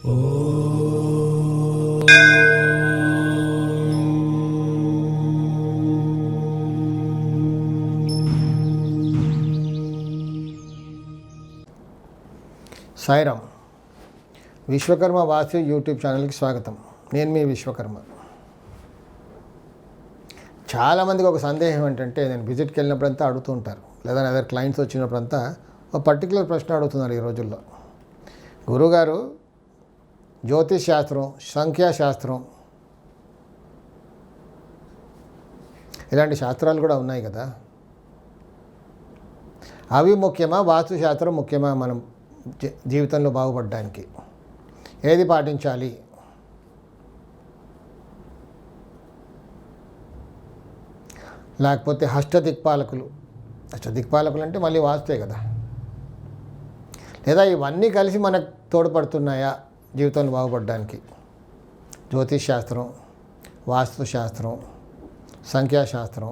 సాయిరామ్. విశ్వకర్మ వాస్తు YouTube ఛానల్కి స్వాగతం. నేను మీ విశ్వకర్మ. చాలామందికి ఒక సందేహం ఏంటంటే, నేను విజిట్కి వెళ్ళినప్పుడంతా అడుగుతూ ఉంటారు, లేదా అదర్ క్లయింట్స్ వచ్చినప్పుడంతా ఒక పర్టికులర్ ప్రశ్న అడుగుతున్నారు ఈ రోజుల్లో. గురువుగారు, జ్యోతిష్ శాస్త్రం, సంఖ్యాశాస్త్రం ఇలాంటి శాస్త్రాలు కూడా ఉన్నాయి కదా, అవి ముఖ్యమా, వాస్తుశాస్త్రం ముఖ్యమా మనం జీవితంలో బాగుపడడానికి? ఏది పాటించాలి? లేకపోతే అష్టదిక్పాలకులు అంటే మళ్ళీ వాస్తే కదా, లేదా ఇవన్నీ కలిసి మనకు తోడ్పడుతున్నాయా జీవితంలో బాగుపడడానికి? జ్యోతిష్ శాస్త్రం, వాస్తుశాస్త్రం, సంఖ్యాశాస్త్రం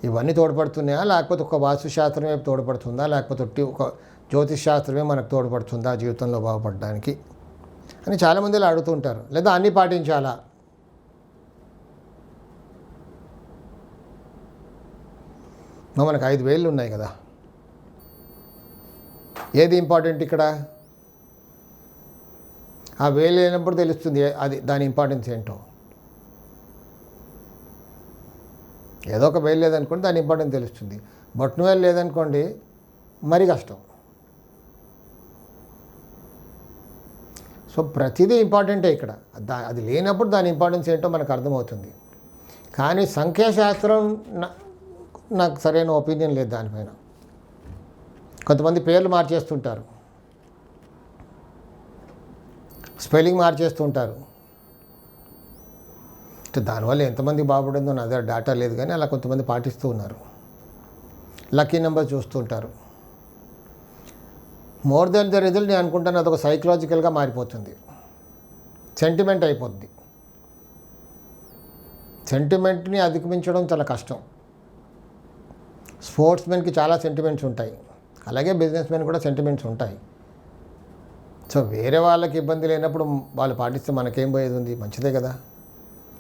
ఇవన్నీ తోడ్పడుతున్నాయా, లేకపోతే ఒక వాస్తుశాస్త్రమే తోడ్పడుతుందా, లేకపోతే ఒక జ్యోతిష్ శాస్త్రమే మనకు తోడ్పడుతుందా జీవితంలో బాగుపడడానికి అని చాలామంది ఇలా అడుగుతుంటారు. లేదా అన్నీ పాటించాలా? మనకు 5 వేళ్ళు ఉన్నాయి కదా, ఏది ఇంపార్టెంట్ ఇక్కడ? ఆ వేలు లేనప్పుడు తెలుస్తుంది అది దాని ఇంపార్టెన్స్ ఏంటో. ఏదో ఒక వేలు లేదనుకోండి దాని ఇంపార్టెన్స్ తెలుస్తుంది. బొట్టన వేలు లేదనుకోండి మరీ కష్టం. సో ప్రతిదీ ఇంపార్టెంటే ఇక్కడ. అది లేనప్పుడు దాని ఇంపార్టెన్స్ ఏంటో మనకు అర్థమవుతుంది. కానీ సంఖ్యాశాస్త్రం నాకు సరైన ఒపీనియన్ లేదు దానిపైన. కొంతమంది పేర్లు మార్చేస్తుంటారు, స్పెల్లింగ్ మార్చేస్తుంటారు. దానివల్ల ఎంతమంది బాగుపడిందో నా దగ్గర డేటా లేదు, కానీ అలా కొంతమంది పాటిస్తూ ఉన్నారు. లక్కీ నెంబర్ చూస్తుంటారు. మోర్ దెన్ ద రిజల్ట్ నేను అనుకుంటాను అదొక సైకలాజికల్గా మారిపోతుంది, సెంటిమెంట్ అయిపోద్ది. సెంటిమెంట్ని అధిగమించడం చాలా కష్టం. స్పోర్ట్స్ మెన్కి చాలా సెంటిమెంట్స్ ఉంటాయి, అలాగే బిజినెస్ మెన్ కూడా సెంటిమెంట్స్ ఉంటాయి. సో వేరే వాళ్ళకి ఇబ్బంది లేనప్పుడు వాళ్ళు పాటిస్తే మనకేం పోయేది ఉంది? మంచిదే కదా.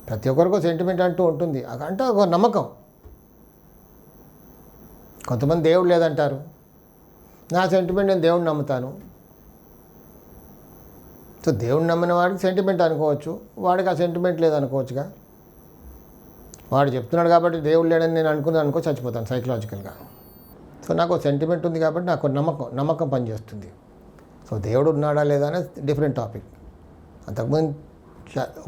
ప్రతి ఒక్కరికి సెంటిమెంట్ అంటూ ఉంటుంది, అంటే ఒక నమ్మకం. కొంతమంది దేవుడు లేదంటారు, నా సెంటిమెంట్ నేను దేవుడిని నమ్ముతాను. సో దేవుడిని నమ్మిన వాడికి సెంటిమెంట్ అనుకోవచ్చు, వాడికి ఆ సెంటిమెంట్ లేదనుకోవచ్చుగా. వాడు చెప్తున్నాడు కాబట్టి దేవుడు లేడని నేను అనుకో చచ్చిపోతాను సైకలాజికల్గా. సో నాకు సెంటిమెంట్ ఉంది కాబట్టి నాకు నమ్మకం పనిచేస్తుంది. సో దేవుడు ఉన్నాడా లేదా అనేది డిఫరెంట్ టాపిక్. అంతకుముందు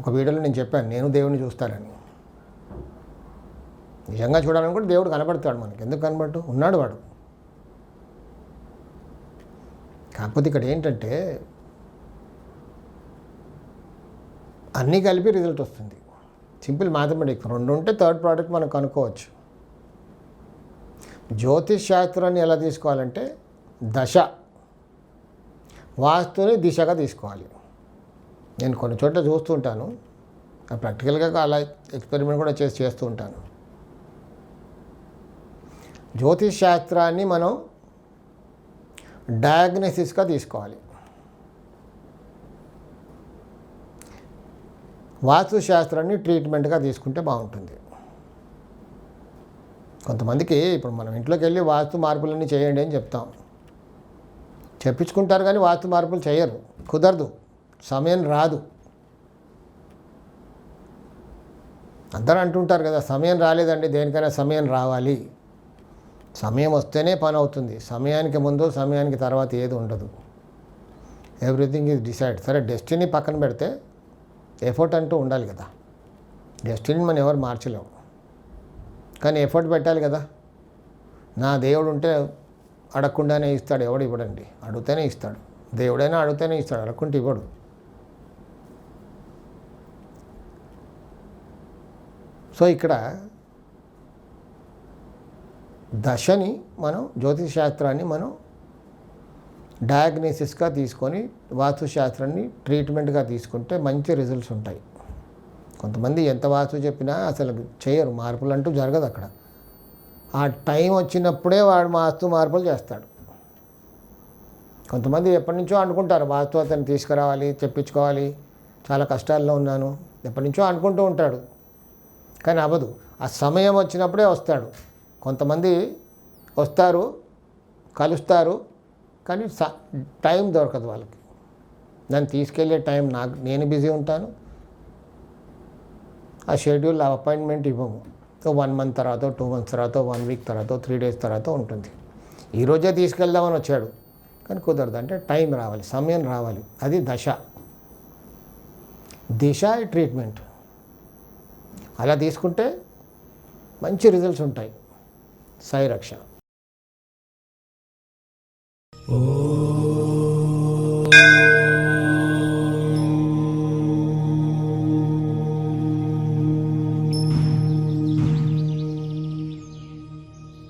ఒక వీడియోలో నేను చెప్పాను, నేను దేవుడిని చూస్తానని. నిజంగా చూడాలనుకుంటే దేవుడు కనబడతాడు మనకి, ఎందుకు కనబడు? ఉన్నాడు వాడు. కాకపోతే ఇక్కడ ఏంటంటే అన్నీ కలిపి రిజల్ట్ వస్తుంది. Simple mathematics. 2 ఉంటే థర్డ్ ప్రోడక్ట్ మనం కనుక్కోవచ్చు. జ్యోతిష్ శాస్త్రాన్ని ఎలా తీసుకోవాలంటే దశ, వాస్తుని దిశగా తీసుకోవాలి. నేను కొన్ని చోట్ల చూస్తుంటాను, ప్రాక్టికల్గా అలా ఎక్స్పెరిమెంట్ కూడా చేస్తూ ఉంటాను. జ్యోతిష్ శాస్త్రాన్ని మనం డయాగ్నోసిస్గా తీసుకోవాలి, వాస్తుశాస్త్రాన్ని ట్రీట్మెంట్గా తీసుకుంటే బాగుంటుంది. కొంతమందికి ఇప్పుడు మనం ఇంట్లోకి వెళ్ళి వాస్తు మార్పులన్నీ చేయండి అని చెప్తాం, చెప్పించుకుంటారు, కానీ వాస్తు మార్పులు చేయరు, కుదరదు, సమయం రాదు. అందరూ అంటుంటారు కదా, సమయం రాలేదండి, దేనికైనా సమయం రావాలి. సమయం వస్తేనే పని అవుతుంది. సమయానికి ముందు సమయానికి తర్వాత ఏది ఉండదు. Everything is decide. సరే, డెస్టినీ పక్కన పెడితే ఎఫర్ట్ అంటూ ఉండాలి కదా. డెస్టినీని మనం ఎవరు మార్చలేము, కానీ ఎఫర్ట్ పెట్టాలి కదా. నా దేవుడు ఉంటే అడగకుండానే ఇస్తాడు, ఎవడు ఇవ్వడండి, అడిగితేనే ఇస్తాడు. దేవుడైనా అడిగితేనే ఇస్తాడు, అడగకుంటే ఇవ్వడు. సో ఇక్కడ దశని మనం, జ్యోతిష్ శాస్త్రాన్ని మనం డయాగ్నోసిస్గా తీసుకొని వాస్తుశాస్త్రాన్ని ట్రీట్మెంట్గా తీసుకుంటే మంచి రిజల్ట్స్ ఉంటాయి. కొంతమంది ఎంత వాస్తు చెప్పినా అసలు చేయరు, మార్పులు అంటూ జరగదు అక్కడ. ఆ టైం వచ్చినప్పుడే వాడు వాస్తు మార్పులు చేస్తాడు. కొంతమంది ఎప్పటి నుంచో అనుకుంటారు వాస్తవతను తీసుకురావాలి, చెప్పించుకోవాలి, చాలా కష్టాల్లో ఉన్నాను, ఎప్పటి నుంచో అనుకుంటూ ఉంటాడు, కానీ అవ్వదు. ఆ సమయం వచ్చినప్పుడే వస్తాడు. కొంతమంది వస్తారు, కలుస్తారు, కానీ టైం దొరకదు వాళ్ళకి. నన్ను తీసుకెళ్ళే టైం నేను బిజీ ఉంటాను. ఆ షెడ్యూల్ అపాయింట్మెంట్ ఇవ్వము. 1 మంత్ తర్వాత, 2 మంత్స్ తర్వాత, 1 వీక్ తర్వాత, 3 డేస్ తర్వాత ఉంటుంది. ఈరోజే తీసుకెళ్దామని వచ్చాడు, కానీ కుదరదు. అంటే టైం రావాలి, సమయం రావాలి. అది దిశ ట్రీట్మెంట్. అలా తీసుకుంటే మంచి రిజల్ట్స్ ఉంటాయి. సాయి రక్ష.